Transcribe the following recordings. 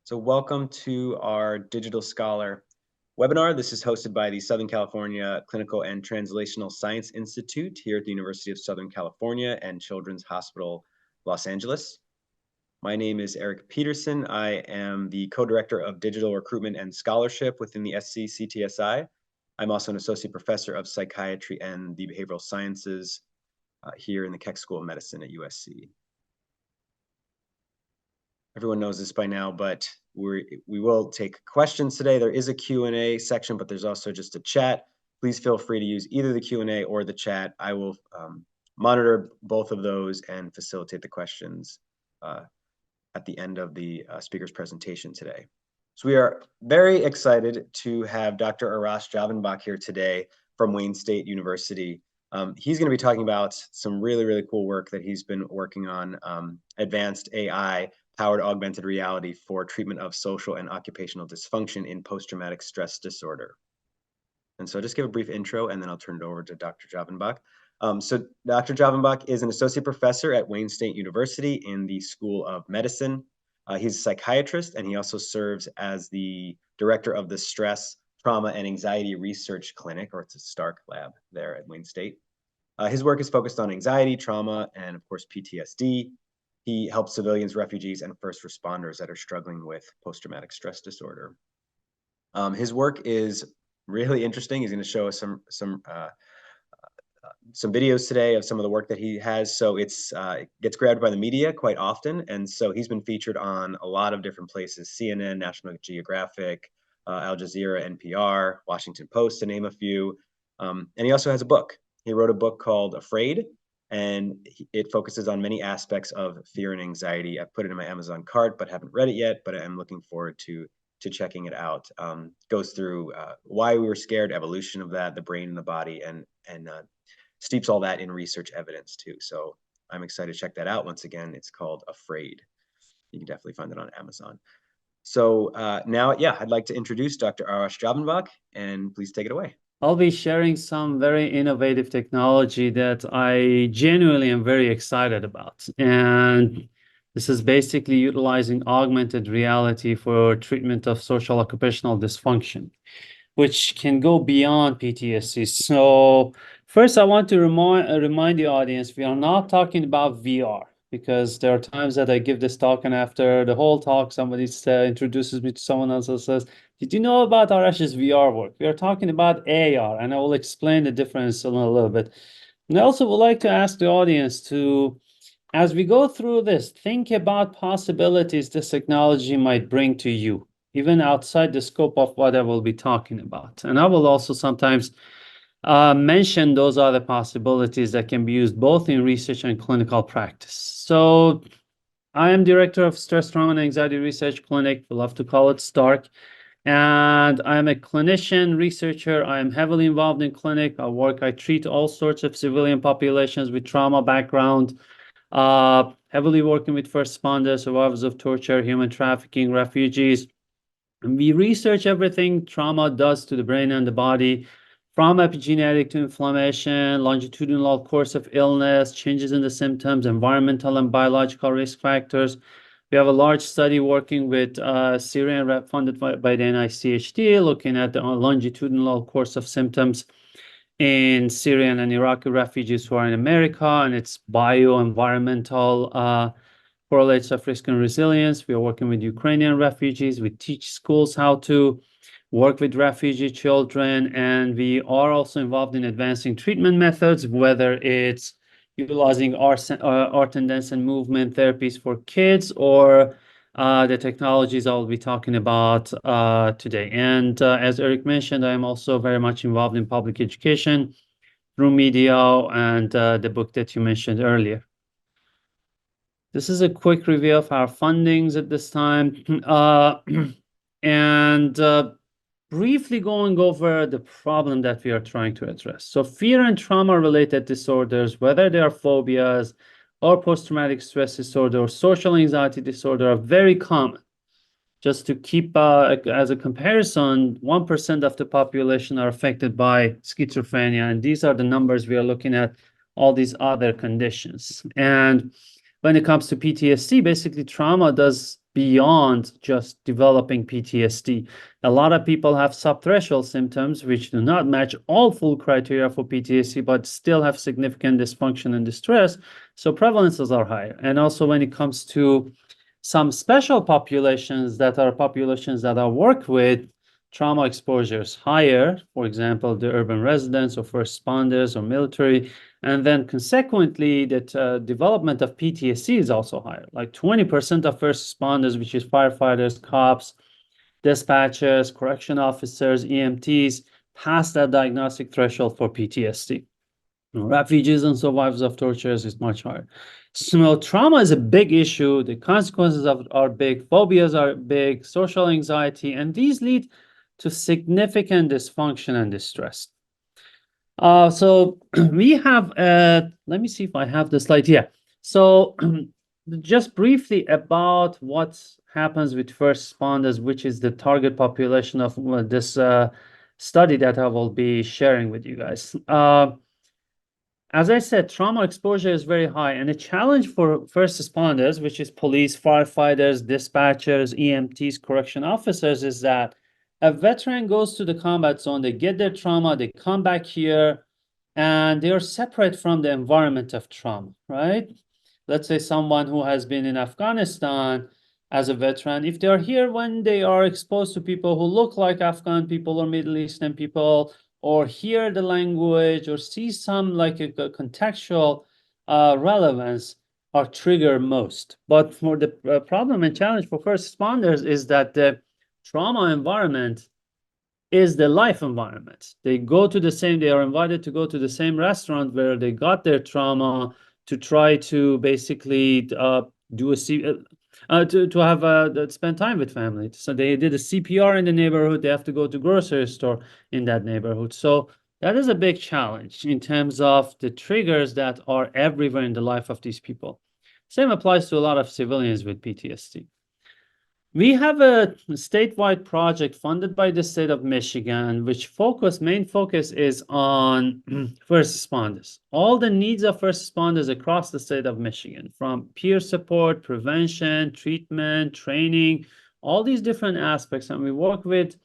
So welcome to our Digital Scholar webinar. This is hosted by the Southern California Clinical and Translational Science Institute here at the University of Southern California and Children's Hospital, Los Angeles. My name is Eric Peterson. I am the co-director of Digital Recruitment and Scholarship within the SCCTSI. I'm also an associate professor of psychiatry and the behavioral sciences here in the Keck School of Medicine at USC. Everyone knows this by now, but we will take questions today. There is a Q&A section, but there's also just a chat. Please feel free to use either the Q&A or the chat. I will monitor both of those and facilitate the questions at the end of the speaker's presentation today. So we are very excited to have Dr. Arash Javanbakht here today from Wayne State University. He's going to be talking about some really cool work that he's been working on, advanced AI powered augmented reality for treatment of social and occupational dysfunction in post-traumatic stress disorder. And so I'll just give a brief intro and then I'll turn it over to Dr. Javanbakht. So Dr. Javanbakht is an associate professor at Wayne State University in the School of Medicine. He's a psychiatrist and he also serves as the director of the Stress, Trauma, and Anxiety Research Clinic, or it's a STARC lab there at Wayne State. His work is focused on anxiety, trauma, and of course PTSD. He helps civilians, refugees, and first responders that are struggling with post-traumatic stress disorder. His work is really interesting. He's going to show us some videos today of some of the work that he has. So it gets grabbed by the media quite often, and so he's been featured on a lot of different places: CNN, National Geographic, Al Jazeera, NPR, Washington Post, to name a few. And he also has a book. He wrote a book called Afraid, and it focuses on many aspects of fear and anxiety. I've put it in my Amazon cart, but haven't read it yet, but I'm looking forward to checking it out. Goes through why we were scared, evolution of that, the brain and the body, and steeps all that in research evidence too. So I'm excited to check that out. Once again, it's called Afraid. You can definitely find it on Amazon. So now, yeah, I'd like to introduce Dr. Arash Javanbakht, and please take it away. I'll be sharing some very innovative technology that I genuinely am very excited about. And this is basically utilizing augmented reality for treatment of social occupational dysfunction, which can go beyond PTSD. So first, I want to remind the audience, we are not talking about VR, because there are times that I give this talk and after the whole talk, somebody introduces me to someone else and says, did you know about Arash's VR work? We are talking about AR, and I will explain the difference in a little bit. And I also would like to ask the audience to, as we go through this, think about possibilities this technology might bring to you, even outside the scope of what I will be talking about. And I will also sometimes mention those other possibilities that can be used both in research and clinical practice. So I am director of Stress, Trauma, and Anxiety Research Clinic. We love to call it STARC. And I'm a clinician researcher. I am heavily involved in clinic. I treat all sorts of civilian populations with trauma background, heavily working with first responders, survivors of torture, human trafficking, refugees. And we research everything trauma does to the brain and the body, from epigenetic to inflammation, longitudinal course of illness, changes in the symptoms, environmental and biological risk factors. We have a large study working with Syrian, funded by the NICHD, looking at the longitudinal course of symptoms in Syrian and Iraqi refugees who are in America, and its bioenvironmental correlates of risk and resilience. We are working with Ukrainian refugees. We teach schools how to work with refugee children, and we are also involved in advancing treatment methods, whether it's utilizing art and dance and movement therapies for kids or the technologies I will be talking about today. And as Eric mentioned, I am also very much involved in public education through media and the book that you mentioned earlier. This is a quick review of our fundings at this time. Briefly going over the problem that we are trying to address. So fear and trauma-related disorders, whether they are phobias or post-traumatic stress disorder or social anxiety disorder, are very common. Just to keep as a comparison, 1% of the population are affected by schizophrenia, and these are the numbers we are looking at, all these other conditions. And when it comes to PTSD, basically trauma does beyond just developing PTSD. A lot of people have subthreshold symptoms which do not match all full criteria for PTSD, but still have significant dysfunction and distress. So prevalences are higher. And also when it comes to some special populations that are worked with, trauma exposure is higher. For example, the urban residents or first responders or military. And then consequently, that development of PTSD is also higher. Like 20% of first responders, which is firefighters, cops, dispatchers, correction officers, EMTs, pass that diagnostic threshold for PTSD. Refugees and survivors of tortures is much higher. So trauma is a big issue. The consequences are big. Phobias are big. Social anxiety, and these lead to significant dysfunction and distress. So we have, let me see if I have the slide here. So just briefly about what happens with first responders, which is the target population of this study that I will be sharing with you guys. As I said, trauma exposure is very high, and the challenge for first responders, which is police, firefighters, dispatchers, EMTs, correction officers, is that a veteran goes to the combat zone, they get their trauma, they come back here, and they are separate from the environment of trauma, right? Let's say someone who has been in Afghanistan as a veteran, if they are here when they are exposed to people who look like Afghan people or Middle Eastern people, or hear the language, or see some like a contextual relevance, are triggered most. But for the problem and challenge for first responders is that the trauma environment is the life environment. They are invited to go to the same restaurant where they got their trauma, to try to basically spend time with family. So they did a CPR in the neighborhood. They have to go to grocery store in that neighborhood. So that is a big challenge in terms of the triggers that are everywhere in the life of these people. Same applies to a lot of civilians with PTSD. We have a statewide project funded by the state of Michigan, which main focus is on first responders. All the needs of first responders across the state of Michigan, from peer support, prevention, treatment, training, all these different aspects. And we work with,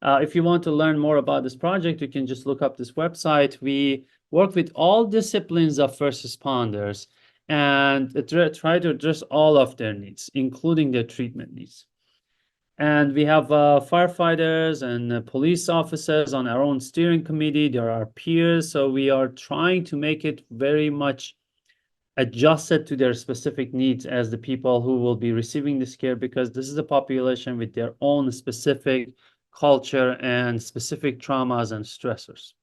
if you want to learn more about this project, you can just look up this website. We work with all disciplines of first responders and try to address all of their needs, including their treatment needs. And we have firefighters and police officers on our own steering committee. There are peers, so we are trying to make it very much adjusted to their specific needs as the people who will be receiving this care, because this is a population with their own specific culture and specific traumas and stressors.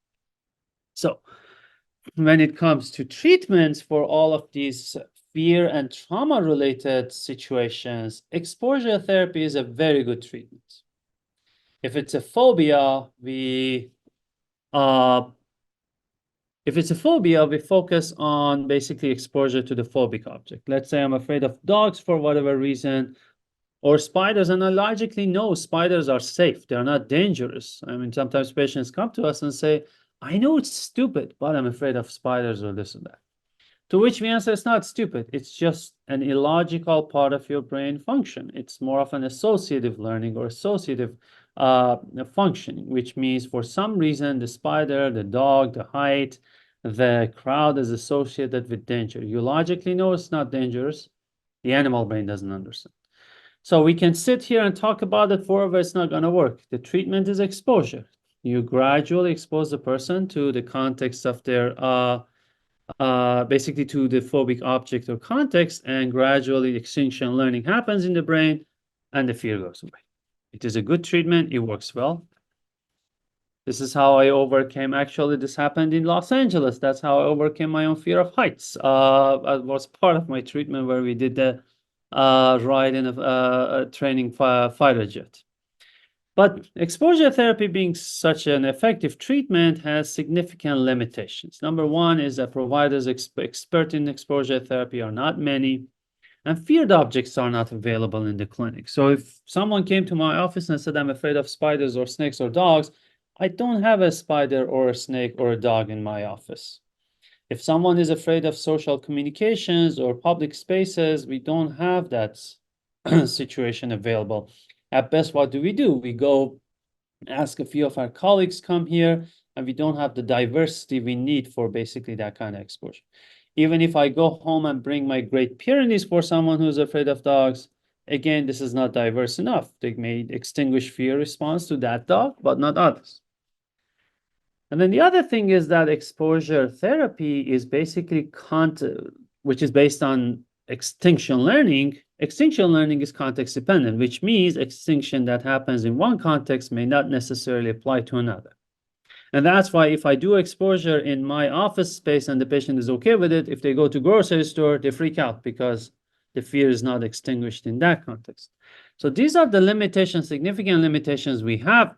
So when it comes to treatments for all of these fear and trauma-related situations, exposure therapy is a very good treatment. If it's a phobia, we focus on basically exposure to the phobic object. Let's say I'm afraid of dogs for whatever reason, or spiders, and I logically know spiders are safe. They're not dangerous. I mean, sometimes patients come to us and say, I know it's stupid, but I'm afraid of spiders or this and that. To which we answer, it's not stupid. It's just an illogical part of your brain function. It's more of an associative learning or associative functioning, which means for some reason, the spider, the dog, the height, the crowd is associated with danger. You logically know it's not dangerous. The animal brain doesn't understand. So we can sit here and talk about it forever. It's not going to work. The treatment is exposure. You gradually expose the person to the context of their, basically to the phobic object or context, and gradually extinction learning happens in the brain and the fear goes away. It is a good treatment. It works well. This is how I overcame, actually, this happened in Los Angeles. That's how I overcame my own fear of heights. It was part of my treatment where we did the ride in a training fighter jet. But exposure therapy, being such an effective treatment, has significant limitations. Number one is that providers expert in exposure therapy are not many, and feared objects are not available in the clinic. So if someone came to my office and said, I'm afraid of spiders or snakes or dogs, I don't have a spider or a snake or a dog in my office. If someone is afraid of social communications or public spaces, we don't have that situation available. At best, what do? We go ask a few of our colleagues come here, and we don't have the diversity we need for basically that kind of exposure. Even if I go home and bring my Great Pyrenees for someone who's afraid of dogs, again, this is not diverse enough. They may extinguish fear response to that dog, but not others. And then the other thing is that exposure therapy is basically which is based on extinction learning. Extinction learning is context dependent, which means extinction that happens in one context may not necessarily apply to another. And that's why if I do exposure in my office space and the patient is okay with it, if they go to grocery store, they freak out because the fear is not extinguished in that context. So these are the limitations, significant limitations we have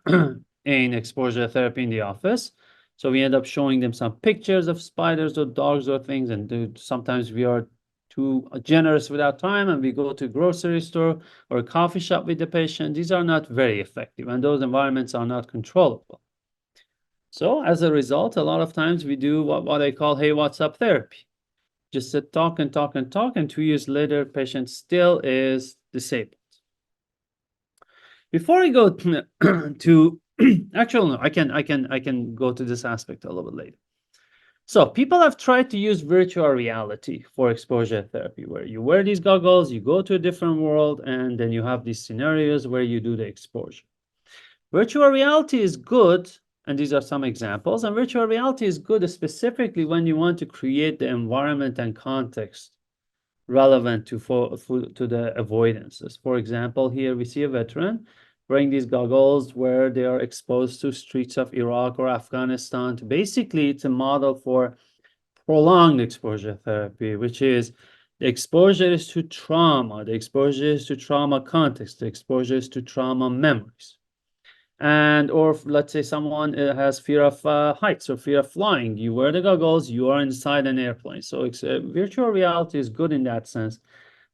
in exposure therapy in the office. So we end up showing them some pictures of spiders or dogs or things, and sometimes we are too generous with our time and we go to a grocery store or a coffee shop with the patient. These are not very effective, and those environments are not controllable. So as a result, a lot of times we do what I call, hey, what's up therapy. Just sit, talk and talk and talk, and 2 years later, patient still is disabled. Before I go to actually, no, I can go to this aspect a little bit later. So people have tried to use virtual reality for exposure therapy, where you wear these goggles, you go to a different world, and then you have these scenarios where you do the exposure. Virtual reality is good, and these are some examples, and virtual reality is good specifically when you want to create the environment and context relevant to the avoidances. For example, here we see a veteran wearing these goggles where they are exposed to streets of Iraq or Afghanistan. Basically, it's a model for prolonged exposure therapy, which is the exposure is to trauma, the exposure is to trauma context, the exposure is to trauma memories. And or let's say someone has fear of heights or fear of flying. You wear the goggles, you are inside an airplane. So virtual reality is good in that sense,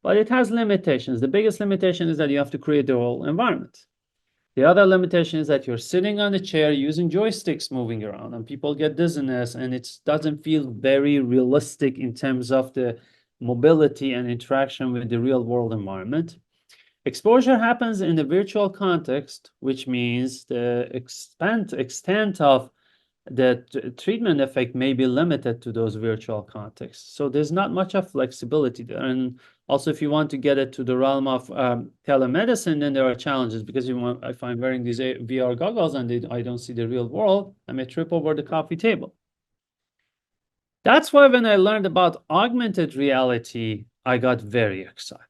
but it has limitations. The biggest limitation is that you have to create the whole environment. The other limitation is that you're sitting on a chair using joysticks moving around, and people get dizziness, and it doesn't feel very realistic in terms of the mobility and interaction with the real world environment. Exposure happens in the virtual context, which means the extent of the treatment effect may be limited to those virtual contexts. So there's not much of flexibility there. And also, if you want to get it to the realm of telemedicine, then there are challenges, because if I'm wearing these VR goggles and I don't see the real world, I may trip over the coffee table. That's why when I learned about augmented reality, I got very excited.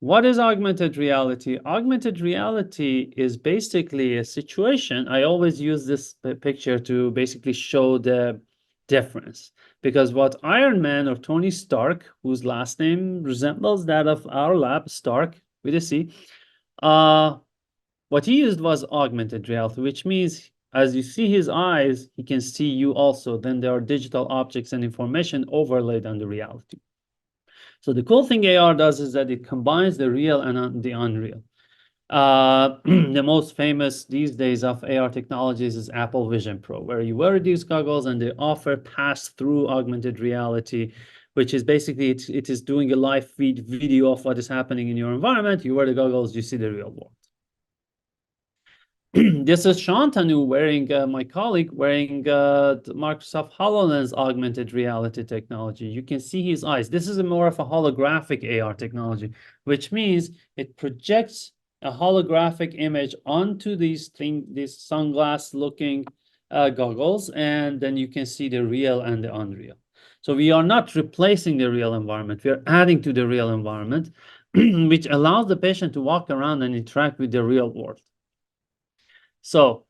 What is augmented reality? Augmented reality is basically a situation. I always use this picture to basically show the difference, because what Iron Man or Tony Stark, whose last name resembles that of our lab, Stark with a C, what he used was augmented reality, which means as you see his eyes, he can see you also. Then there are digital objects and information overlaid on the reality. So the cool thing AR does is that it combines the real and the unreal. The most famous these days of AR technologies is Apple Vision Pro, where you wear these goggles and they offer pass-through augmented reality, which is basically it is doing a live feed video of what is happening in your environment. You wear the goggles, you see the real world. This is Shantanu wearing, my colleague, wearing Microsoft HoloLens augmented reality technology. You can see his eyes. This is more of a holographic AR technology, which means it projects a holographic image onto these sunglass-looking goggles, and then you can see the real and the unreal. So we are not replacing the real environment. We are adding to the real environment, which allows the patient to walk around and interact with the real world. So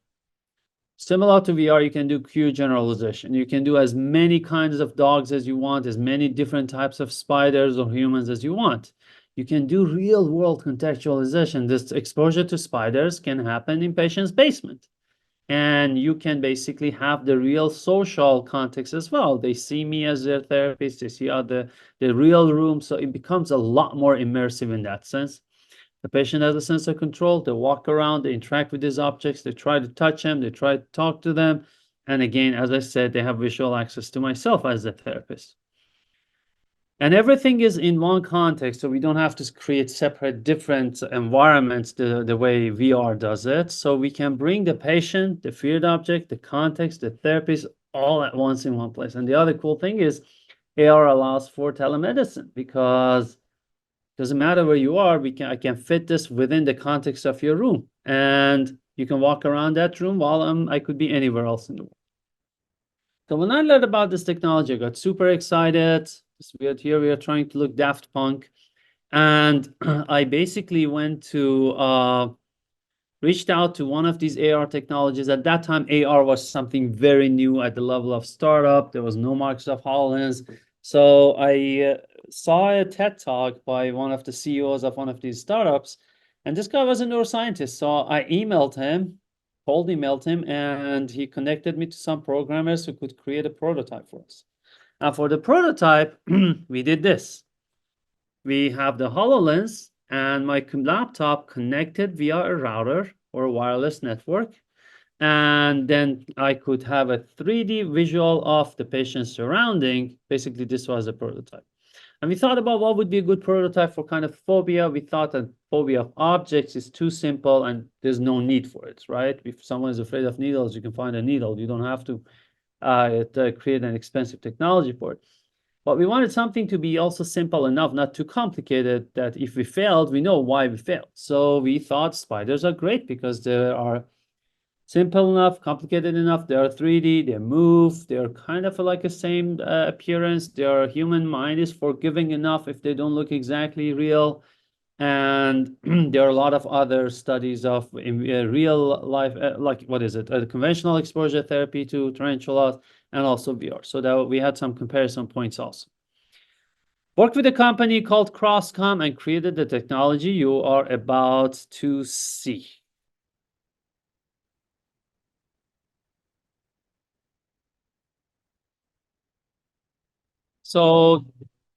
similar to VR, you can do Q generalization. You can do as many kinds of dogs as you want, as many different types of spiders or humans as you want. You can do real world contextualization. This exposure to spiders can happen in patient's basement. And you can basically have the real social context as well. They see me as their therapist, they see the real room. So it becomes a lot more immersive in that sense. The patient has a sense of control. They walk around, they interact with these objects, they try to touch them, they try to talk to them. And again, as I said, they have visual access to myself as the therapist. And everything is in one context, so we don't have to create separate different environments the way VR does it. So we can bring the patient, the feared object, the context, the therapist all at once in one place. And the other cool thing is AR allows for telemedicine, because it doesn't matter where you are, I can fit this within the context of your room. And you can walk around that room while I could be anywhere else in the world. So when I learned about this technology, I got super excited. We are trying to look Daft Punk. And I basically went to, reached out to one of these AR technologies. At that time, AR was something very new at the level of startup. There was no Microsoft HoloLens. So I saw a TED talk by one of the CEOs of one of these startups. And this guy was a neuroscientist. So I emailed him, cold emailed him, and he connected me to some programmers who could create a prototype for us. Now, for the prototype, we did this. We have the HoloLens and my laptop connected via a router or a wireless network. And then I could have a 3D visual of the patient's surrounding. Basically, this was a prototype. And we thought about what would be a good prototype for kind of phobia. We thought that phobia of objects is too simple and there's no need for it, right? If someone is afraid of needles, you can find a needle. You don't have to create an expensive technology for it. But we wanted something to be also simple enough, not too complicated, that if we failed, we know why we failed. So we thought spiders are great because they are simple enough, complicated enough. They are 3D, they move, they're kind of like the same appearance. Their human mind is forgiving enough if they don't look exactly real. And there are a lot of other studies of real life, like what is it, conventional exposure therapy to tarantulas, and also VR. So that we had some comparison points also. Worked with a company called Crosscom and created the technology you are about to see. So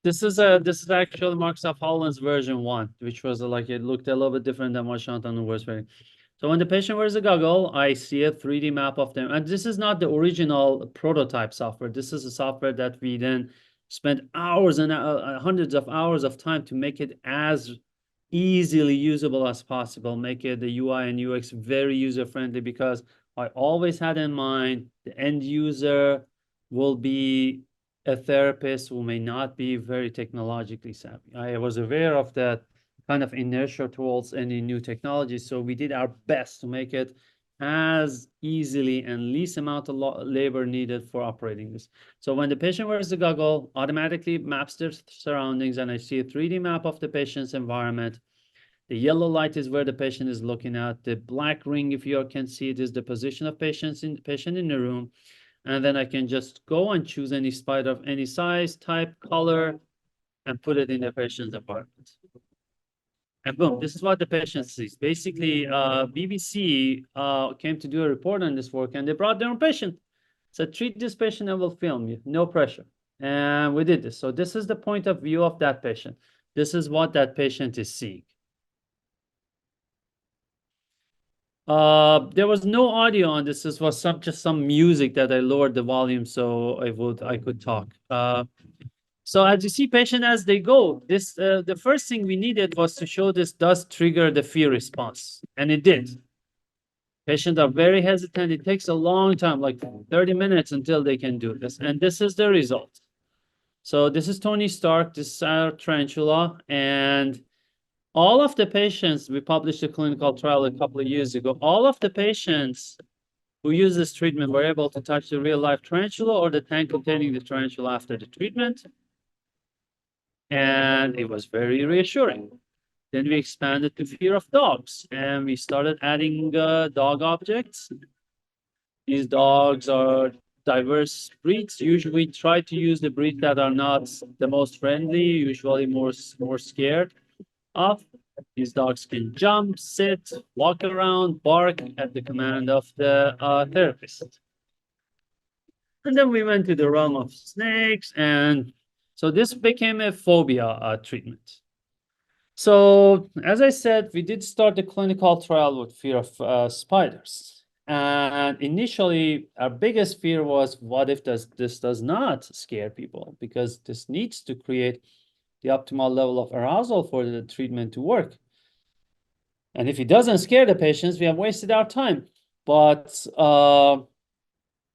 this is actually Microsoft HoloLens version 1, which was like it looked a little bit different than what Shantanu was wearing. So when the patient wears a goggle, I see a 3D map of them. And this is not the original prototype software. This is a software that we then spent hours and hundreds of hours of time to make it as easily usable as possible, make it the UI and UX very user-friendly, because I always had in mind the end user will be a therapist who may not be very technologically savvy. I was aware of that kind of inertia towards any new technology. So we did our best to make it as easily and least amount of labor needed for operating this. So when the patient wears the goggle, automatically maps their surroundings, and I see a 3D map of the patient's environment. The yellow light is where the patient is looking at. The black ring, if you can see it, is the position of patient in the room. And then I can just go and choose any spider of any size, type, color, and put it in the patient's apartment. And boom, this is what the patient sees. Basically, BBC came to do a report on this work, and they brought their own patient. So treat this patient and we'll film you, no pressure. And we did this. So this is the point of view of that patient. This is what that patient is seeing. There was no audio on this. This was just some music that I lowered the volume so I could talk. So as you see, patient as they go, this the first thing we needed was to show this does trigger the fear response, and it did. Patients are very hesitant. It takes a long time, like 30 minutes, until they can do this, and this is the result. So this is Tony Stark. This is our tarantula, and all of the patients, we published a clinical trial a couple of years ago. All of the patients who use this treatment were able to touch the real life tarantula or the tank containing the tarantula after the treatment. And it was very reassuring. Then we expanded to fear of dogs, and we started adding dog objects. These dogs are diverse breeds. Usually we try to use the breeds that are not the most friendly, usually more scared of. These dogs can jump, sit, walk around, bark at the command of the therapist. And then we went to the realm of snakes, and so this became a phobia treatment. So as I said, we did start the clinical trial with fear of spiders. And initially, our biggest fear was, what if this does not scare people? Because this needs to create the optimal level of arousal for the treatment to work. And if it doesn't scare the patients, we have wasted our time. But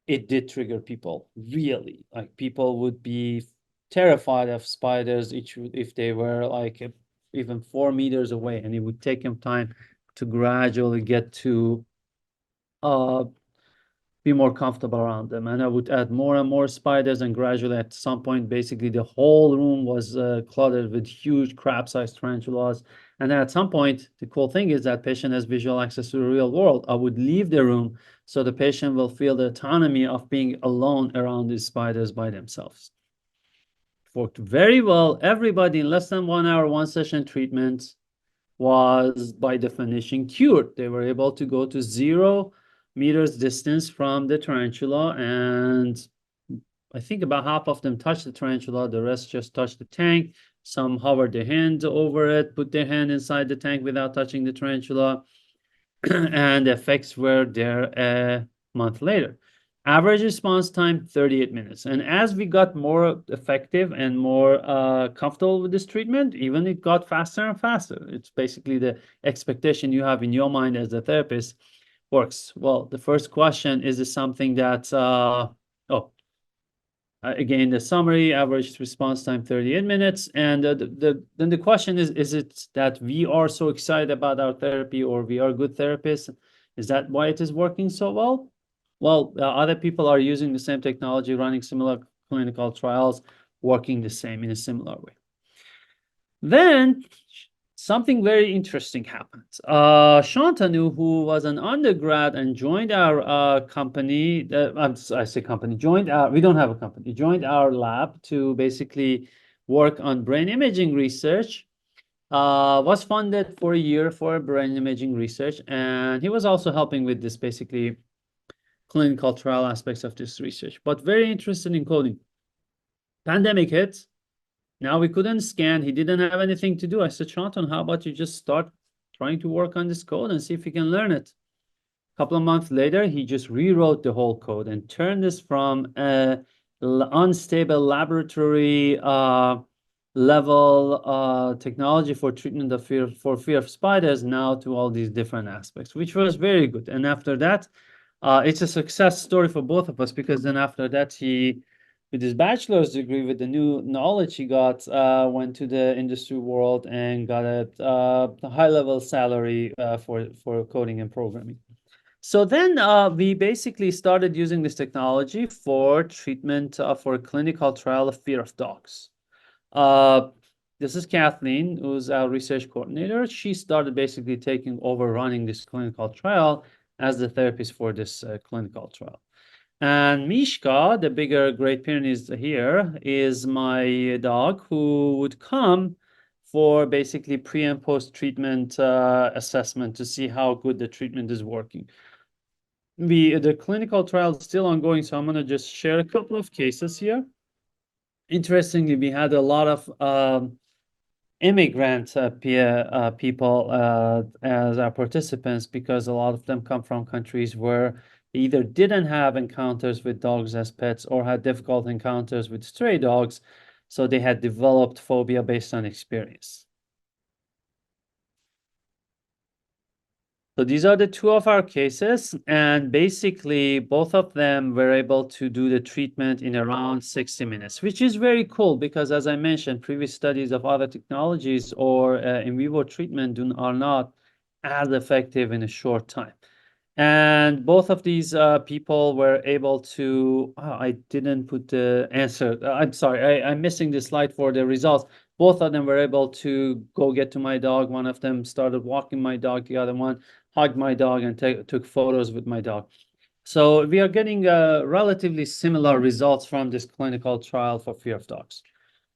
it did trigger people, really. Like, people would be terrified of spiders if they were like even 4 meters away, and it would take them time to gradually get to be more comfortable around them. And I would add more and more spiders, and gradually at some point, basically the whole room was cluttered with huge crab-sized tarantulas. And then at some point, the cool thing is that patient has visual access to the real world. I would leave the room so the patient will feel the autonomy of being alone around these spiders by themselves. It worked very well. Everybody in less than 1 hour, 1 session treatment was by definition cured. They were able to go to 0 meters distance from the tarantula, and I think about half of them touched the tarantula, the rest just touched the tank. Some hovered their hand over it, put their hand inside the tank without touching the tarantula, and the effects were there a month later. Average response time, 38 minutes. And as we got more effective and more comfortable with this treatment, even it got faster and faster. It's basically the expectation you have in your mind as a therapist works. Well, the first question, is this something that, again, the summary, average response time, 38 minutes. And then the question is it that we are so excited about our therapy, or we are good therapists? Is that why it is working so well? Well, other people are using the same technology, running similar clinical trials, working the same in a similar way. Then something very interesting happened. Shantanu, who was an undergrad and joined our company, I say company, we don't have a company, joined our lab to basically work on brain imaging research, was funded for a year for brain imaging research. And he was also helping with this basically clinical trial aspects of this research, but very interested in coding. Pandemic hit. Now we couldn't scan. He didn't have anything to do. I said, Shantan, how about you just start trying to work on this code and see if you can learn it? A couple of months later, he just rewrote the whole code and turned this from a unstable laboratory level technology for treatment of fear of spiders now to all these different aspects, which was very good. And after that, it's a success story for both of us, because then after that, he, with his bachelor's degree, with the new knowledge he got, went to the industry world and got a high-level salary for coding and programming. So then we basically started using this technology for treatment for a clinical trial of fear of dogs. This is Kathleen, who's our research coordinator. She started basically taking over running this clinical trial as the therapist for this clinical trial. And Mishka, the bigger Great Pyrenees here, is my dog, who would come for basically pre and post treatment assessment to see how good the treatment is working. The clinical trial is still ongoing, so I'm going to just share a couple of cases here. Interestingly, we had a lot of immigrant people as our participants, because a lot of them come from countries where they either didn't have encounters with dogs as pets or had difficult encounters with stray dogs, so they had developed phobia based on experience. So these are the two of our cases, and basically both of them were able to do the treatment in around 60 minutes, which is very cool, because as I mentioned, previous studies of other technologies or in vivo treatment are not as effective in a short time. And both of these people were able to, I didn't put the answer. I'm sorry, I'm missing the slide for the results. Both of them were able to go get to my dog. One of them started walking my dog. The other one hugged my dog and took photos with my dog. So we are getting relatively similar results from this clinical trial for fear of dogs.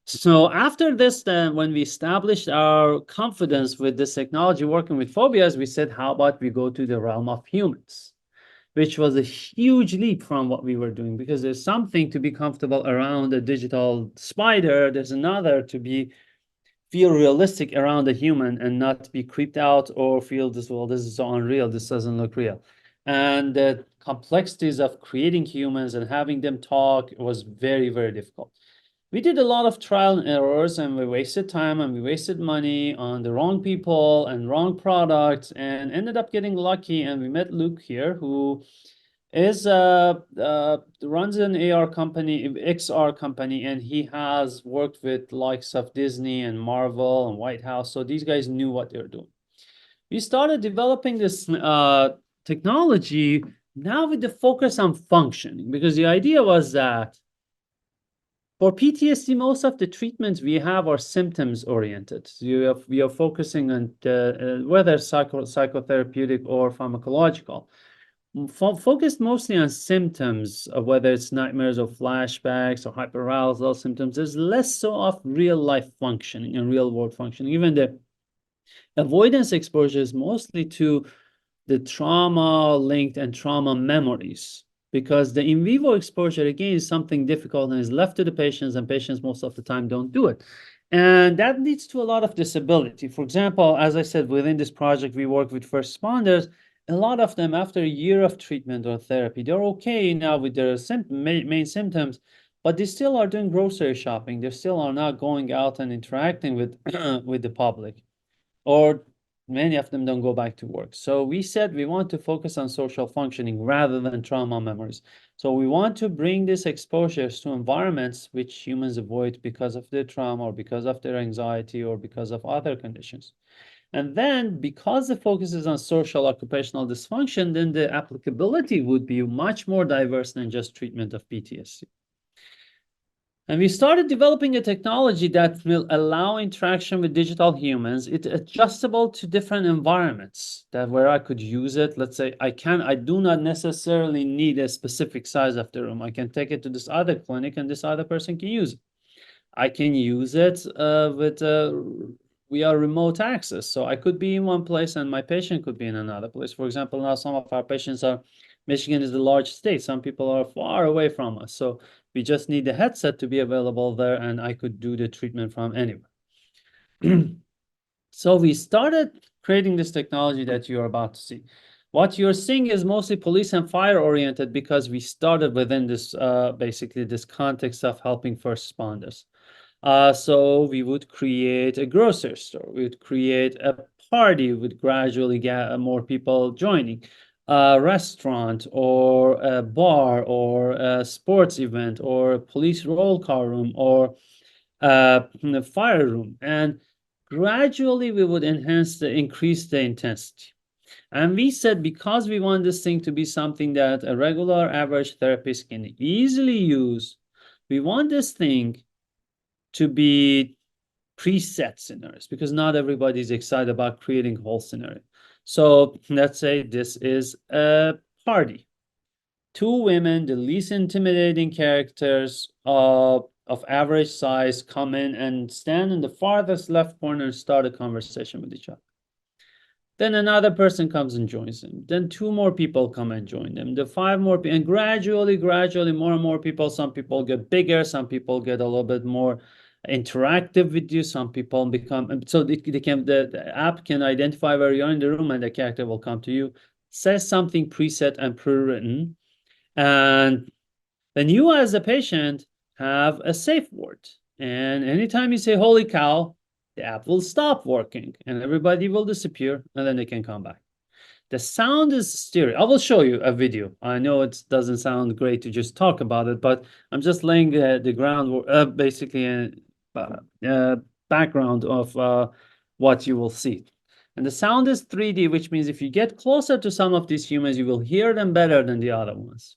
So after this, then, when we established our confidence with this technology working with phobias, we said, how about we go to the realm of humans? Which was a huge leap from what we were doing, because there's something to be comfortable around a digital spider. There's another to feel realistic around a human and not be creeped out or feel this, well, this is so unreal, this doesn't look real. And the complexities of creating humans and having them talk was very, very difficult. We did a lot of trial and errors, and we wasted time and we wasted money on the wrong people and wrong products, and ended up getting lucky. And we met Luke here, who is runs an AR company, XR company, and he has worked with likes of Disney and Marvel and White House. So these guys knew what they were doing. We started developing this technology now with the focus on functioning, because the idea was that for PTSD, most of the treatments we have are symptoms oriented. So we are focusing on whether psychotherapeutic or pharmacological, focused mostly on symptoms of whether it's nightmares or flashbacks or hyperarousal symptoms. There's less so of real life functioning and real world functioning. Even the avoidance exposure is mostly to the trauma linked and trauma memories, because the in vivo exposure again is something difficult and is left to the patients, and patients most of the time don't do it. And that leads to a lot of disability. For example, as I said, within this project, we work with first responders. A lot of them, after a year of treatment or therapy, they're okay now with their main symptoms, but they still are doing grocery shopping. They still are not going out and interacting with with the public, or many of them don't go back to work. So we said we want to focus on social functioning rather than trauma memories. So we want to bring these exposures to environments which humans avoid because of their trauma or because of their anxiety or because of other conditions. And then because the focus is on social occupational dysfunction, then the applicability would be much more diverse than just treatment of PTSD. And we started developing a technology that will allow interaction with digital humans. It's adjustable to different environments, that where I could use it. Let's say I do not necessarily need a specific size of the room. I can take it to this other clinic and this other person can use it. I can use it with via remote access. So I could be in one place and my patient could be in another place. For example, now some of our patients are, Michigan is a large state. Some people are far away from us. So we just need the headset to be available there, and I could do the treatment from anywhere. So we started creating this technology that you're about to see. What you're seeing is mostly police and fire oriented, because we started within this basically this context of helping first responders. So we would create a grocery store, we would create a party, would gradually get more people joining, a restaurant or a bar or a sports event or a police roll call room or a fire room. And gradually we would increase the intensity. And we said, because we want this thing to be something that a regular average therapist can easily use, we want this thing to be preset scenarios, because not everybody is excited about creating whole scenario. So let's say this is a party. Two women, the least intimidating characters of average size, come in and stand in the farthest left corner and start a conversation with each other. Then another person comes and joins them. Then two more people come and join them. The five more people, and gradually, more and more people. Some people get bigger. Some people get a little bit more interactive with you. Some people become, so the app can identify where you're in the room, and the character will come to you, says something preset and pre-written, and then you as a patient have a safe word. And anytime you say holy cow, the app will stop working and everybody will disappear, and then they can come back. The sound is stereo. I will show you a video. I know it doesn't sound great to just talk about it, but I'm just laying the ground, basically a background of what you will see. And the sound is 3D, which means if you get closer to some of these humans, you will hear them better than the other ones.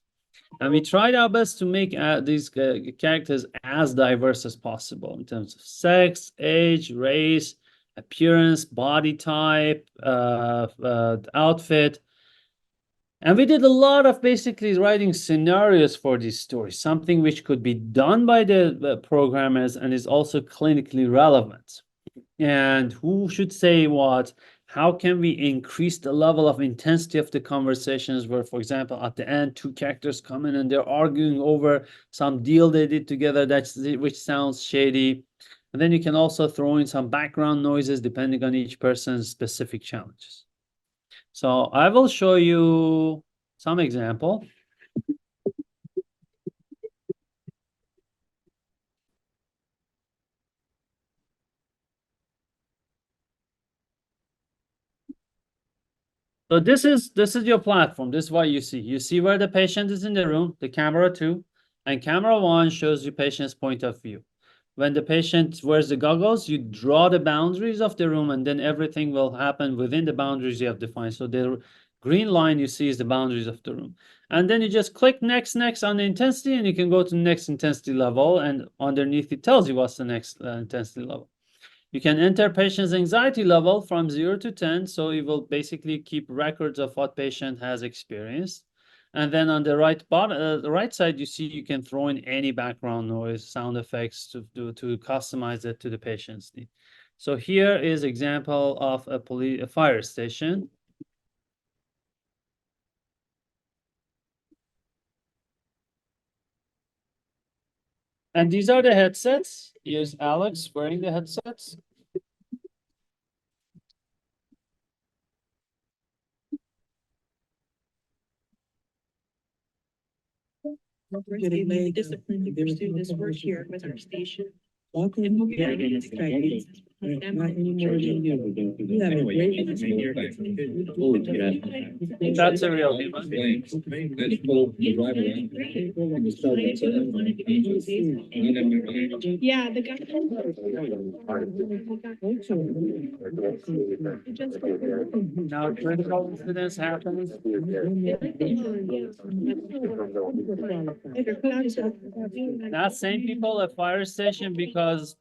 And we tried our best to make these characters as diverse as possible in terms of sex, age, race, appearance, body type, outfit. And we did a lot of basically writing scenarios for these stories, something which could be done by the programmers and is also clinically relevant. And who should say what? How can we increase the level of intensity of the conversations where, for example, at the end, two characters come in and they're arguing over some deal they did together which sounds shady. And then you can also throw in some background noises depending on each person's specific challenges. So I will show you some example. So this is your platform. This is what you see. You see where the patient is in the room, the camera 2, and camera 1 shows you patient's point of view. When the patient wears the goggles, you draw the boundaries of the room, and then everything will happen within the boundaries you have defined. So the green line you see is the boundaries of the room. And then you just click next on the intensity, and you can go to the next intensity level, and underneath it tells you what's the next intensity level. You can enter patient's anxiety level from 0 to 10, so it will basically keep records of what patient has experienced. And then on the right side, you see you can throw in any background noise, sound effects to customize it to the patient's need. So here is example of a fire station. And these are the headsets. Here's Alex wearing the headsets. We're really disciplined to pursue this work here with our station. And we'll be getting this guidance. That's a real Yeah, the guy. Now critical incidents happens. Not same people at fire station because,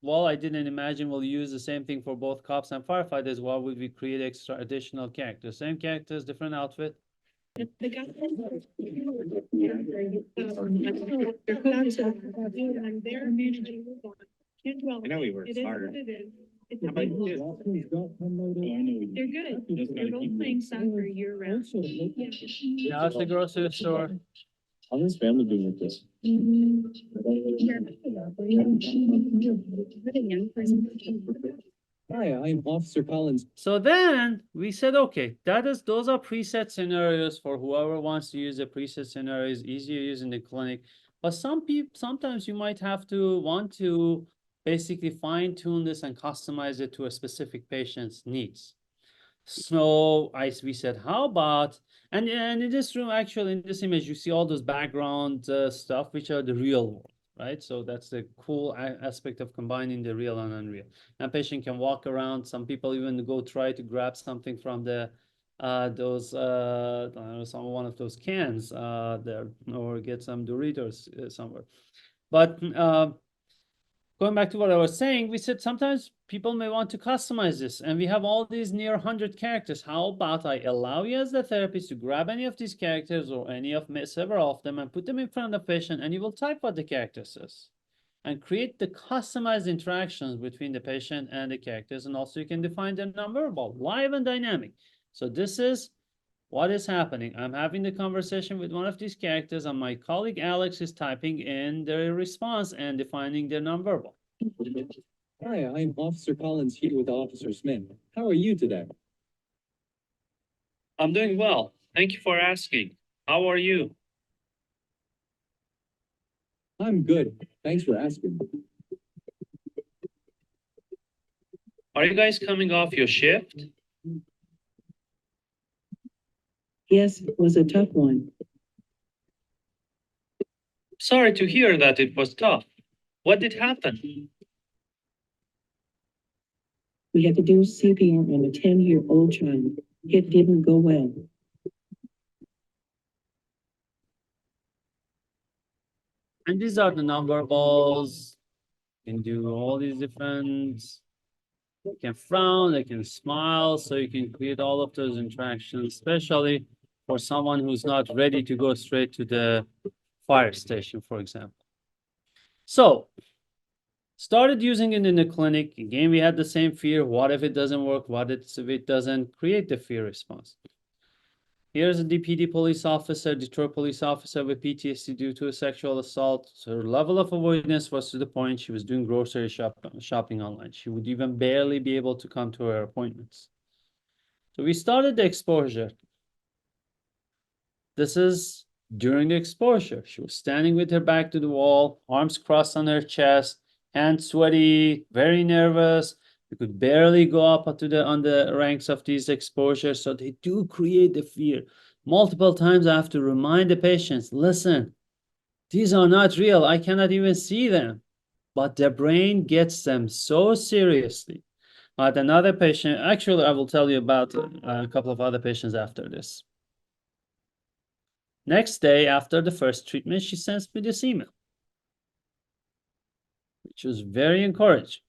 well, I didn't imagine we'll use the same thing for both cops and firefighters. Why would we create extra additional characters? Same characters, different outfit. The guy. I know we work hard. They're good. They're both playing soccer year round. Now it's the grocery store. How's his family doing with this? Hi, I'm Officer Collins. So then we said, okay, those are preset scenarios for whoever wants to use a preset scenario. Is easier to use in the clinic. But sometimes you might have to want to basically fine tune this and customize it to a specific patient's needs. So we said, how about, and in this room, actually in this image, you see all those background stuff, which are the real world, right? So that's the cool aspect of combining the real and unreal. And patient can walk around. Some people even go try to grab something from the those I don't know, one of those cans there, or get some Doritos somewhere. But going back to what I was saying, we said sometimes people may want to customize this, and we have all these near 100 characters. How about I allow you as the therapist to grab any of these characters or any of several of them and put them in front of the patient, and you will type what the character says and create the customized interactions between the patient and the characters. And also you can define the nonverbal, live and dynamic. So this is what is happening. I'm having the conversation with one of these characters, and my colleague Alex is typing in their response and defining their nonverbal. Hi, I'm Officer Collins here with Officer Smith. How are you today? I'm doing well. Thank you for asking. How are you? I'm good. Thanks for asking. Are you guys coming off your shift? Yes, it was a tough one. Sorry to hear that it was tough. What did happen? We had to do CPR on a 10-year-old child. It didn't go well. And these are the nonverbals. You can do all these different, you can frown, they can smile, so you can create all of those interactions, especially for someone who's not ready to go straight to the fire station, for example. So, started using it in the clinic. Again, we had the same fear. What if it doesn't work? What if it doesn't create the fear response? Here's a DPD police officer, Detroit police officer with PTSD due to a sexual assault. So her level of avoidance was to the point she was doing grocery shopping online. She would even barely be able to come to her appointments. So we started the exposure. this is during the exposure. She was standing with her back to the wall, arms crossed on her chest, hands sweaty, very nervous. You could barely go up on the ranks of these exposures. So they do create the fear. Multiple times I have to remind the patients, listen, these are not real. I cannot even see them. But their brain gets them so seriously. Another patient, actually, I will tell you about a couple of other patients after this. Next day, after the first treatment, she sends me this email, which was very encouraging.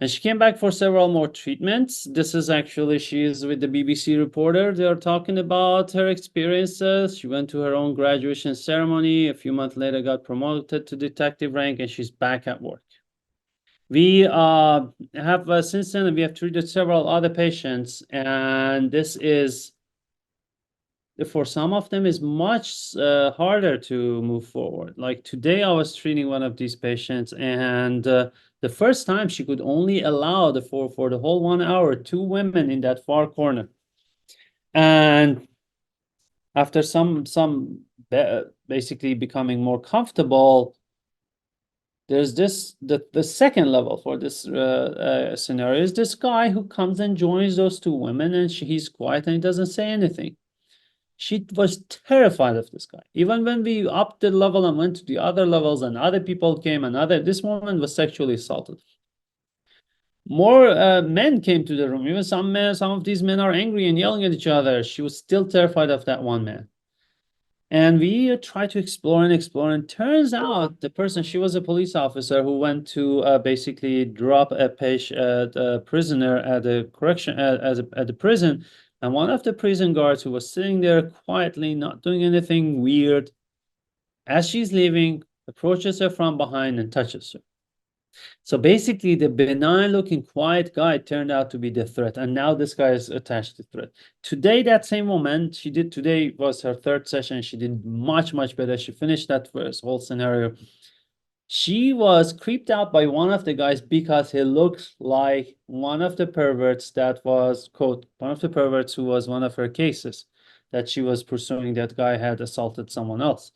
And she came back for several more treatments. This is actually, she is with the BBC reporter. They are talking about her experiences. She went to her own graduation ceremony. A few months later, got promoted to detective rank, and she's back at work. We have, since then, we have treated several other patients, and this is, for some of them, is much harder to move forward. Like today, I was treating one of these patients, and the first time she could only allow for the whole 1 hour 2 women in that far corner, and after some basically becoming more comfortable, there's the second level for this scenario is this guy who comes and joins those 2 women, and he's quiet and he doesn't say anything. She was terrified of this guy. Even when we upped the level and went to the other levels and other people came, this woman was sexually assaulted. More men came to the room. Even some of these men are angry and yelling at each other. She was still terrified of that one man. And we tried to explore and turns out the person, she was a police officer who went to basically drop a prisoner at a correction at the prison. And one of the prison guards who was sitting there quietly, not doing anything weird, as she's leaving, approaches her from behind and touches her. So basically, the benign looking quiet guy turned out to be the threat. And now this guy is attached to threat. Today, that same woman, today was her 3rd session. She did much, much better. She finished that first whole scenario. She was creeped out by one of the guys because he looked like one of the perverts that was, quote, one of the perverts who was one of her cases that she was pursuing. That guy had assaulted someone else.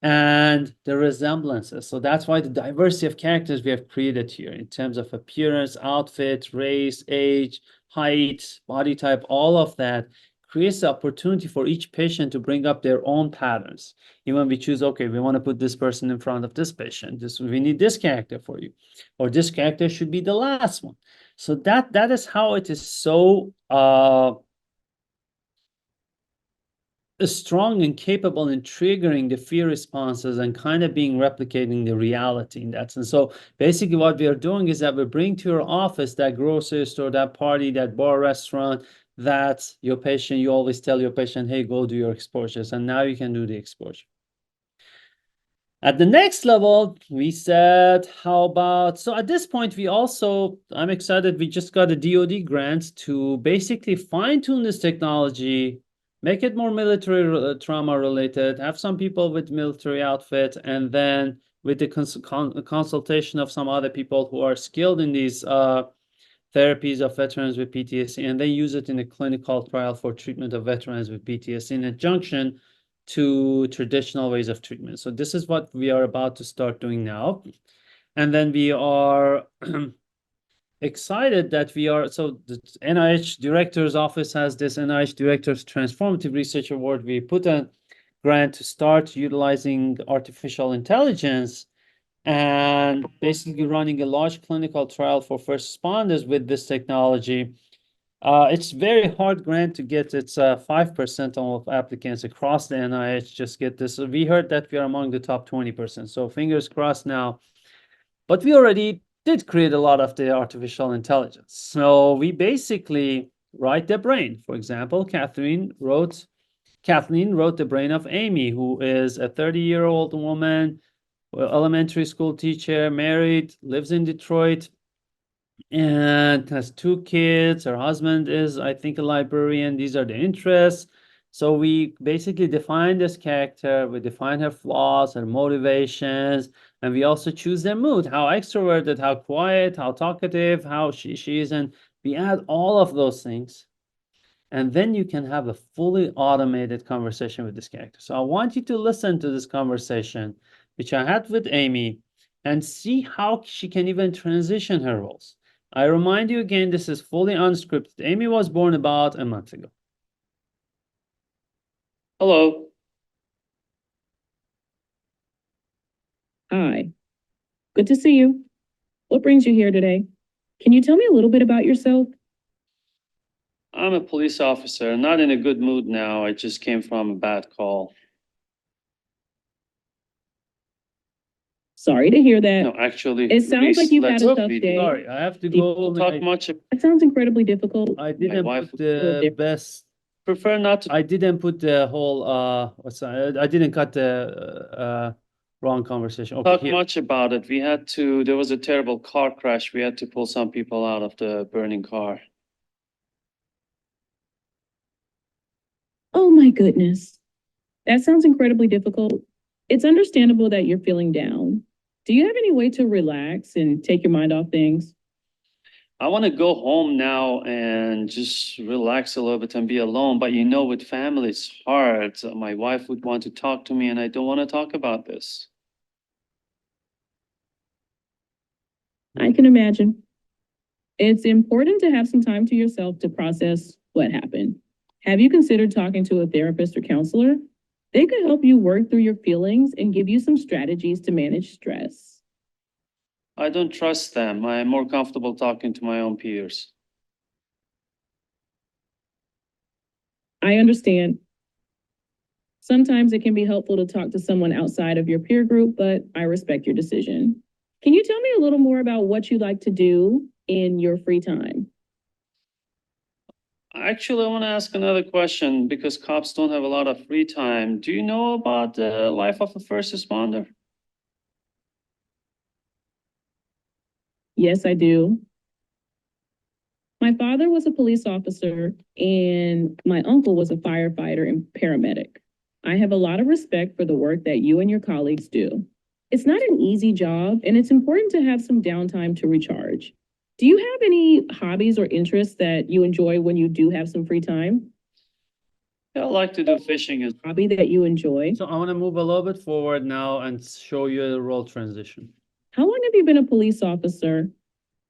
And the resemblances. So that's why the diversity of characters we have created here in terms of appearance, outfit, race, age, height, body type, all of that creates the opportunity for each patient to bring up their own patterns. Even we choose, okay, we want to put this person in front of this patient. We need this character for you, or this character should be the last one. So that is how it is so strong and capable in triggering the fear responses and kind of being replicating the reality in that sense. So basically what we are doing is that we bring to your office that grocery store, that party, that bar, restaurant, that your patient, you always tell your patient, hey, go do your exposures, and now you can do the exposure. At the next level, we said, how about, so at this point, I'm excited, we just got a DoD grant to basically fine-tune this technology, make it more military trauma related, have some people with military outfit, and then with the consultation of some other people who are skilled in these therapies of veterans with PTSD, and they use it in a clinical trial for treatment of veterans with PTSD in adjunction to traditional ways of treatment. So this is what we are about to start doing now. And then we are excited that so the NIH Director's Office has this NIH Director's Transformative Research Award. We put a grant to start utilizing artificial intelligence and basically running a large clinical trial for first responders with this technology. It's very hard grant to get. It's 5% of applicants across the NIH just get this. So we heard that we are among the top 20%. So fingers crossed now. But we already did create a lot of the artificial intelligence. So we basically write the brain. For example, Kathleen wrote the brain of Amy, who is a 30-year-old woman, elementary school teacher, married, lives in Detroit, and has 2 kids. Her husband is, I think, a librarian. These are the interests. So we basically define this character, we define her flaws, her motivations, and we also choose their mood, how extroverted, how quiet, how talkative, how she is, and we add all of those things. And then you can have a fully automated conversation with this character. So I want you to listen to this conversation, which I had with Amy, and see how she can even transition her roles. I remind you again, this is fully unscripted. Amy was born about a month ago. Hello. Hi. Good to see you. What brings you here today? Can you tell me a little bit about yourself? I'm a police officer, not in a good mood now. I just came from a bad call. Sorry to hear that. No, actually, It sounds like you've had a tough day. Sorry, I have to Deep- go. Talk much. That sounds incredibly difficult. I didn't wife put the would- best. Prefer not to. I didn't put the whole. I didn't cut the wrong conversation. Okay, Talk here. much about it. There was a terrible car crash. We had to pull some people out of the burning car. Oh my goodness. That sounds incredibly difficult. It's understandable that you're feeling down. Do you have any way to relax and take your mind off things? I want to go home now and just relax a little bit and be alone. But you know, with family, it's hard. My wife would want to talk to me, and I don't want to talk about this. I can imagine. It's important to have some time to yourself to process what happened. Have you considered talking to a therapist or counselor? They could help you work through your feelings and give you some strategies to manage stress. I don't trust them. I am more comfortable talking to my own peers. I understand. Sometimes it can be helpful to talk to someone outside of your peer group, but I respect your decision. Can you tell me a little more about what you like to do in your free time? Actually, I want to ask another question because cops don't have a lot of free time. Do you know about the life of a first responder? Yes, I do. My father was a police officer and my uncle was a firefighter and paramedic. I have a lot of respect for the work that you and your colleagues do. It's not an easy job, and it's important to have some downtime to recharge. Do you have any hobbies or interests that you enjoy when you do have some free time? Yeah, I like to do fishing. Hobby that you enjoy? So I want to move a little bit forward now and show you the role transition. How long have you been a police officer?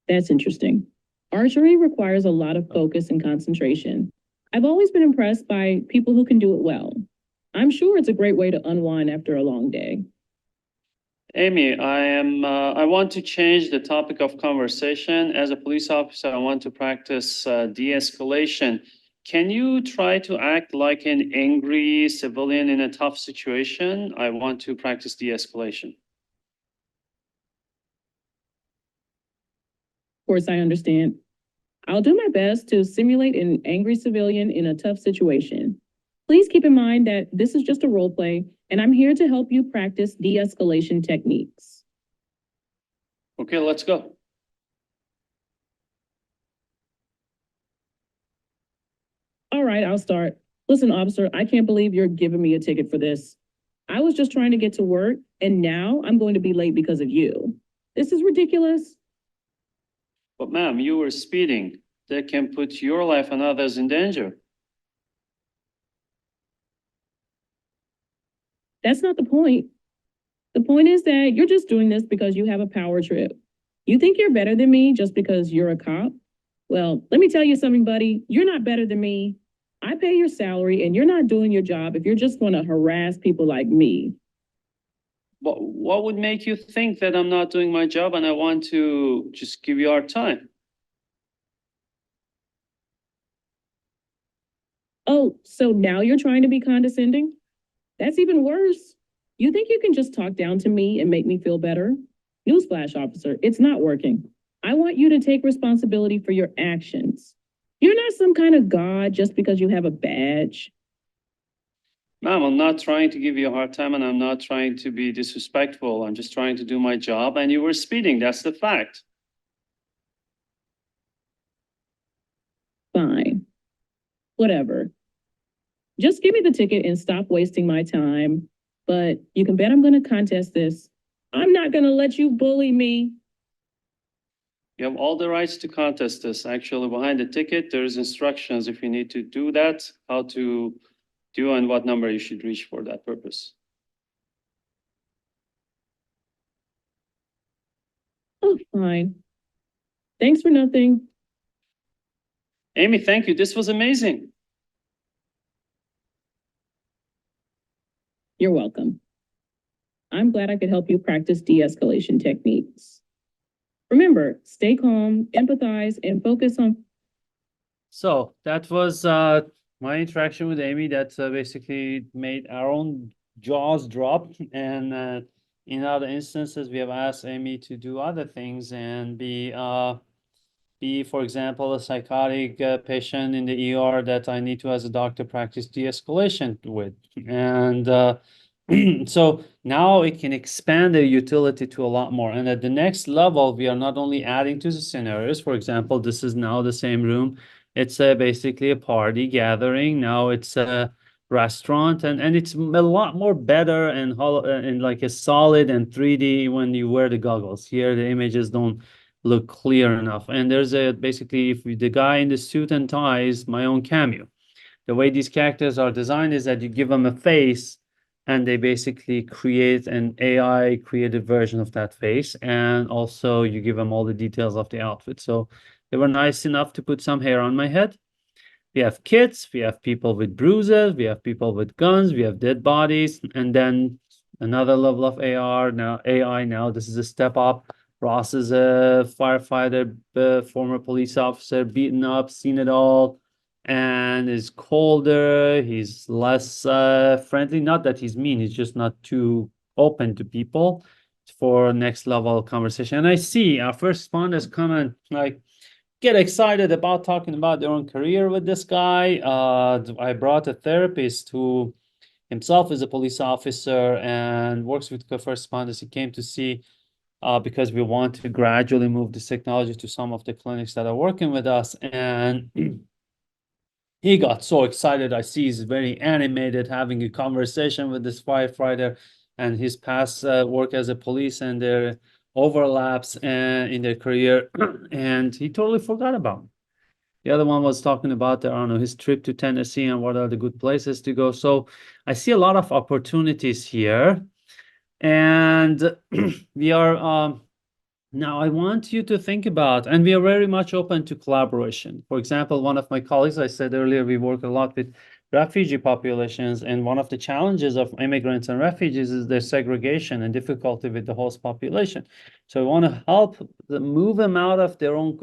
That's interesting. Archery requires a lot of focus and concentration. I've always been impressed by people who can do it well. I'm sure it's a great way to unwind after a long day. Amy, I want to change the topic of conversation. As a police officer, I want to practice de-escalation. Can you try to act like an angry civilian in a tough situation? I want to practice de-escalation. Of course, I understand. I'll do my best to simulate an angry civilian in a tough situation. Please keep in mind that this is just a role play, and I'm here to help you practice de-escalation techniques. Okay, let's go. All right, I'll start. Listen, officer, I can't believe you're giving me a ticket for this. I was just trying to get to work, and now I'm going to be late because of you. This is ridiculous. But ma'am, you were speeding. That can put your life and others in danger. That's not the point. The point is that you're just doing this because you have a power trip. You think you're better than me just because you're a cop? Well, let me tell you something, buddy. You're not better than me. I pay your salary and you're not doing your job if you're just going to harass people like me. But what would make you think that I'm not doing my job and I want to just give you our time? Oh, so now you're trying to be condescending? That's even worse. You think you can just talk down to me and make me feel better? Newsflash, officer, it's not working. I want you to take responsibility for your actions. You're not some kind of god just because you have a badge. Ma'am, I'm not trying to give you a hard time and I'm not trying to be disrespectful. I'm just trying to do my job and you were speeding. That's the fact. Fine. Whatever. Just give me the ticket and stop wasting my time. But you can bet I'm going to contest this. I'm not going to let you bully me. You have all the rights to contest this. Actually, behind the ticket, there's instructions if you need to do that, how to do and what number you should reach for that purpose. Oh, fine. Thanks for nothing. Amy, thank you. This was amazing. You're welcome. I'm glad I could help you practice de-escalation techniques. Remember, stay calm, empathize, and focus on. So that was my interaction with Amy that basically made our own jaws drop. And in other instances, we have asked Amy to do other things and be, for example, a psychotic patient in the ER that I need to, as a doctor, practice de-escalation with. And so now it can expand their utility to a lot more. And at the next level, we are not only adding to the scenarios. For example, this is now the same room. It's basically a party gathering. Now it's a restaurant, and it's a lot more better and like a solid and 3D when you wear the goggles. Here, the images don't look clear enough. And there's basically, if the guy in the suit and tie is my own cameo. The way these characters are designed is that you give them a face and they basically create an AI created version of that face. And also you give them all the details of the outfit. So they were nice enough to put some hair on my head. We have kids, we have people with bruises, we have people with guns, we have dead bodies, and then another level of AR now, AI now. This is a step up. Ross is a firefighter, former police officer, beaten up, seen it all, and is colder. He's less friendly. Not that he's mean, he's just not too open to people for next level conversation. And I see our first responders come and like get excited about talking about their own career with this guy. I brought a therapist who himself is a police officer and works with first responders. He came to see because we want to gradually move this technology to some of the clinics that are working with us. And he got so excited. I see he's very animated, having a conversation with this firefighter and his past work as a police and their overlaps in their career. And he totally forgot about me. The other one was talking about, I don't know, his trip to Tennessee and what are the good places to go. So I see a lot of opportunities here. And we are now I want you to think about, and we are very much open to collaboration. For example, one of my colleagues, I said earlier, we work a lot with refugee populations, and one of the challenges of immigrants and refugees is their segregation and difficulty with the host population. So we want to help move them out of their own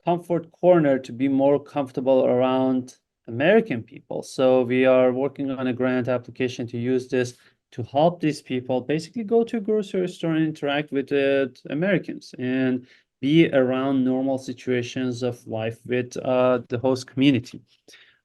comfort corner to be more comfortable around American people. So we are working on a grant application to use this to help these people basically go to a grocery store and interact with Americans and be around normal situations of life with the host community.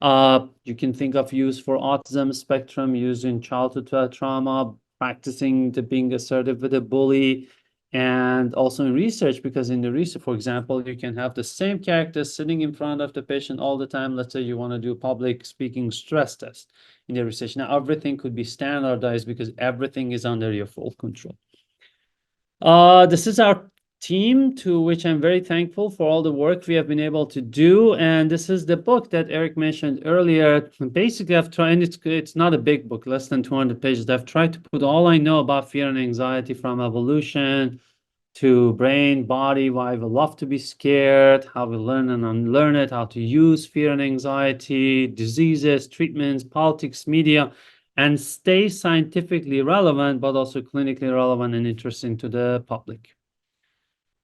You can think of use for autism spectrum, using childhood trauma, practicing to being assertive with a bully, and also in research, because in the research, for example, you can have the same character sitting in front of the patient all the time. Let's say you want to do public speaking stress test in the research. Now, everything could be standardized because everything is under your full control. This is our team, to which I'm very thankful for all the work we have been able to do. And this is the book that Eric mentioned earlier. Basically, I've tried, and it's not a big book, less than 200 pages. I've tried to put all I know about fear and anxiety, from evolution to brain, body, why we love to be scared, how we learn and unlearn it, how to use fear and anxiety, diseases, treatments, politics, media, and stay scientifically relevant, but also clinically relevant and interesting to the public.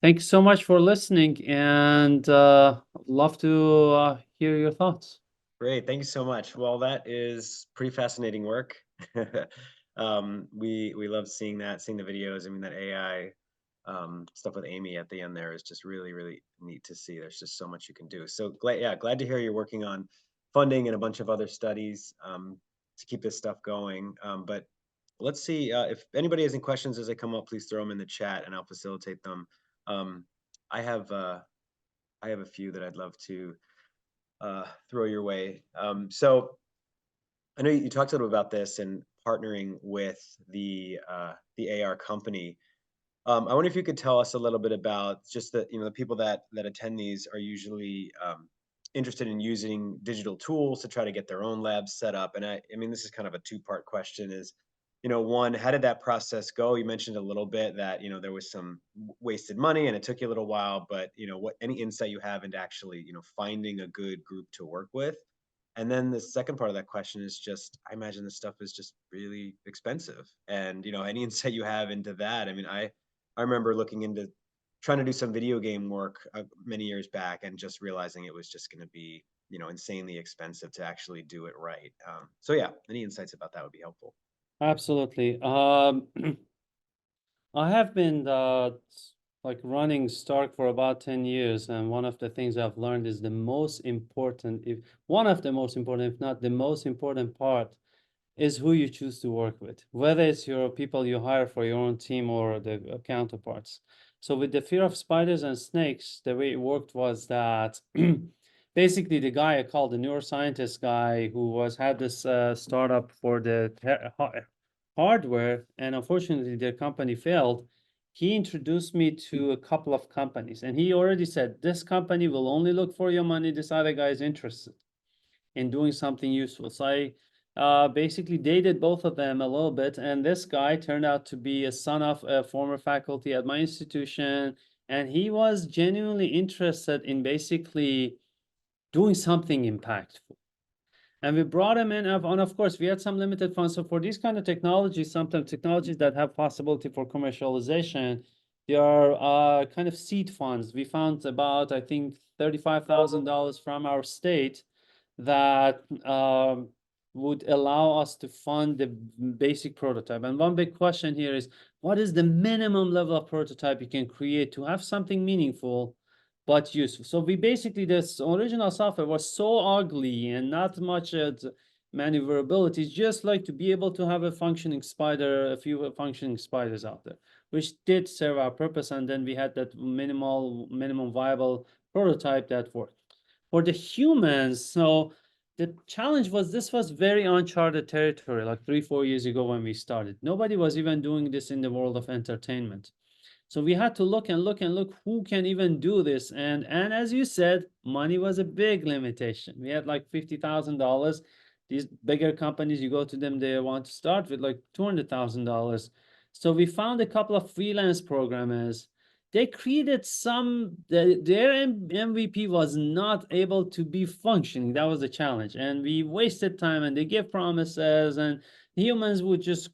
Thank you so much for listening, and I'd love to hear your thoughts. Great, thank you so much. Well, that is pretty fascinating work. We love seeing that, seeing the videos. I mean, that AI stuff with Amy at the end there is just really, really neat to see. There's just so much you can do. So glad to hear you're working on funding and a bunch of other studies to keep this stuff going. But let's see if anybody has any questions as they come up, please throw them in the chat and I'll facilitate them. I have a few that I'd love to throw your way. So I know you talked a little about this and partnering with the AR company. I wonder if you could tell us a little bit about just the, the people that attend these are usually interested in using digital tools to try to get their own labs set up. And I mean, this is kind of a two-part question is, one, how did that process go? You mentioned a little bit that, there was some wasted money and it took you a little while, but, what any insight you have into actually, finding a good group to work with? And then the second part of that question is just, I imagine this stuff is just really expensive. And, any insight you have into that? I mean, I remember looking into trying to do some video game work many years back and just realizing it was just going to be, insanely expensive to actually do it right. So yeah, any insights about that would be helpful. Absolutely. I have been like running STARC for about 10 years, and one of the things I've learned is the most important, if one of the most important, if not the most important part, is who you choose to work with, whether it's your people you hire for your own team or the counterparts. So with the fear of spiders and snakes, the way it worked was that basically the guy I called the neuroscientist guy who had this startup for the hardware, and unfortunately their company failed. He introduced me to a couple of companies, and he already said, this company will only look for your money. This other guy is interested in doing something useful. So I basically dated both of them a little bit, and this guy turned out to be a son of a former faculty at my institution, and he was genuinely interested in basically doing something impactful. And we brought him in, and of course, we had some limited funds. So for these kind of technologies, sometimes technologies that have possibility for commercialization, they are kind of seed funds. We found about, I think, $35,000 from our state that would allow us to fund the basic prototype. And one big question here is, what is the minimum level of prototype you can create to have something meaningful but useful? So we basically, this original software was so ugly and not much maneuverability, just like to be able to have a functioning spider, a few functioning spiders out there, which did serve our purpose. And then we had that minimum viable prototype that worked. For the humans, so the challenge was this was very uncharted territory, like 3-4 years ago when we started. Nobody was even doing this in the world of entertainment. So we had to look and look and look who can even do this. And as you said, money was a big limitation. We had like $50,000. These bigger companies, you go to them, they want to start with like $200,000. So we found a couple of freelance programmers. They created their MVP was not able to be functioning. That was the challenge. And we wasted time, and they gave promises, and humans would just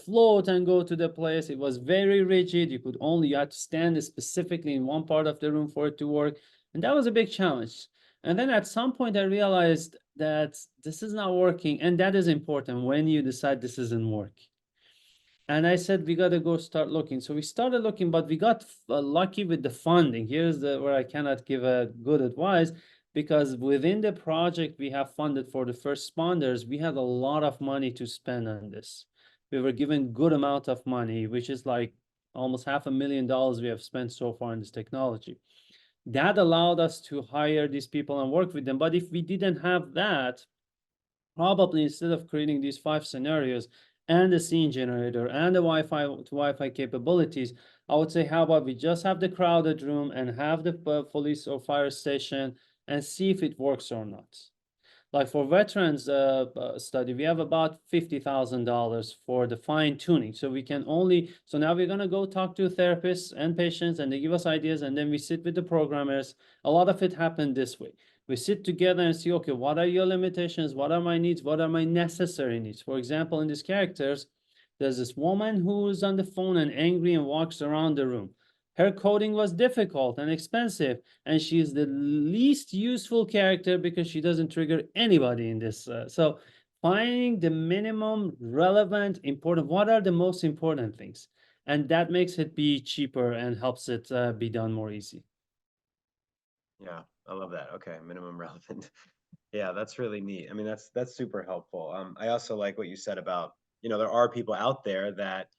float and go to the place. It was very rigid. You had to stand specifically in one part of the room for it to work. And that was a big challenge. And then at some point, I realized that this is not working. And that is important when you decide this isn't working. And I said, we got to go start looking. So we started looking, but we got lucky with the funding. Here's where I cannot give a good advice, because within the project we have funded for the first responders, we had a lot of money to spend on this. We were given good amount of money, which is like almost $500,000 we have spent so far in this technology. That allowed us to hire these people and work with them. But if we didn't have that, probably instead of creating these 5 scenarios and the scene generator and the Wi-Fi to Wi-Fi capabilities, I would say, how about we just have the crowded room and have the police or fire station and see if it works or not. Like for veterans study, we have about $50,000 for the fine tuning. So we can so now we're gonna go talk to therapists and patients, and they give us ideas, and then we sit with the programmers. A lot of it happened this way. We sit together and see, okay, what are your limitations? What are my needs? What are my necessary needs? For example, in these characters, there's this woman who's on the phone and angry and walks around the room. Her coding was difficult and expensive, and she's the least useful character because she doesn't trigger anybody in this. So finding the minimum relevant, important, what are the most important things? And that makes it be cheaper and helps it be done more easy. Yeah, I love that. Okay, minimum relevant. Yeah, that's really neat. I mean, that's super helpful. I also like what you said about, there are people out there that,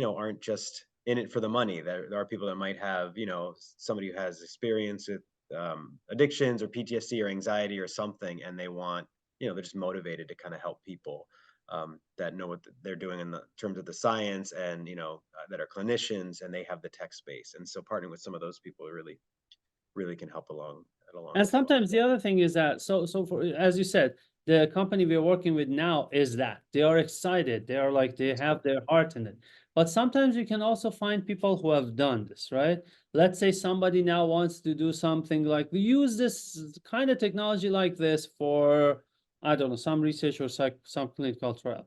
aren't just in it for the money. There are people that might have, somebody who has experience with addictions or PTSD or anxiety or something, and they want, they're just motivated to kind of help people. that know what they're doing in the terms of the science, and that are clinicians, and they have the tech space. And so partnering with some of those people really can help along. And sometimes the other thing is that, so for, as you said, the company we're working with now is that they are excited. They are like, they have their heart in it. But sometimes you can also find people who have done this, right? Let's say somebody now wants to do something like, we use this kind of technology like this for, I don't know, some research or some clinical trial.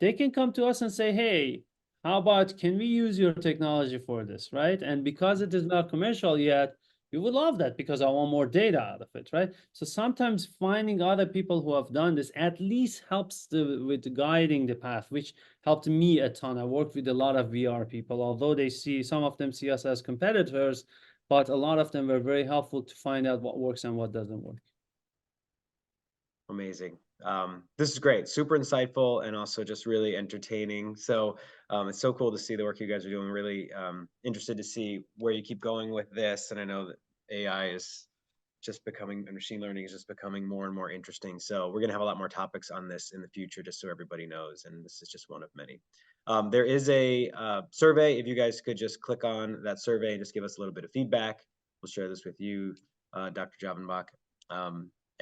They can come to us and say, hey, how about, can we use your technology for this, right? And because it is not commercial yet, you would love that because I want more data out of it, right? So sometimes finding other people who have done this at least helps with guiding the path, which helped me a ton. I worked with a lot of VR people, although some of them see us as competitors, but a lot of them were very helpful to find out what works and what doesn't work. Amazing. This is great, super insightful, and also just really entertaining. So it's so cool to see the work you guys are doing. Really interested to see where you keep going with this. And I know that AI is just becoming, and machine learning is just becoming more and more interesting. So we're gonna have a lot more topics on this in the future, just so everybody knows. And this is just one of many. There is a survey. If you guys could just click on that survey and just give us a little bit of feedback, we'll share this with you, Dr. Javanbakht.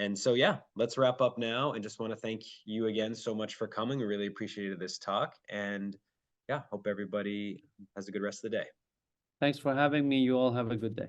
And so, yeah, let's wrap up now, and just want to thank you again so much for coming. We really appreciated this talk, and yeah, hope everybody has a good rest of the day. Thanks for having me. You all have a good day.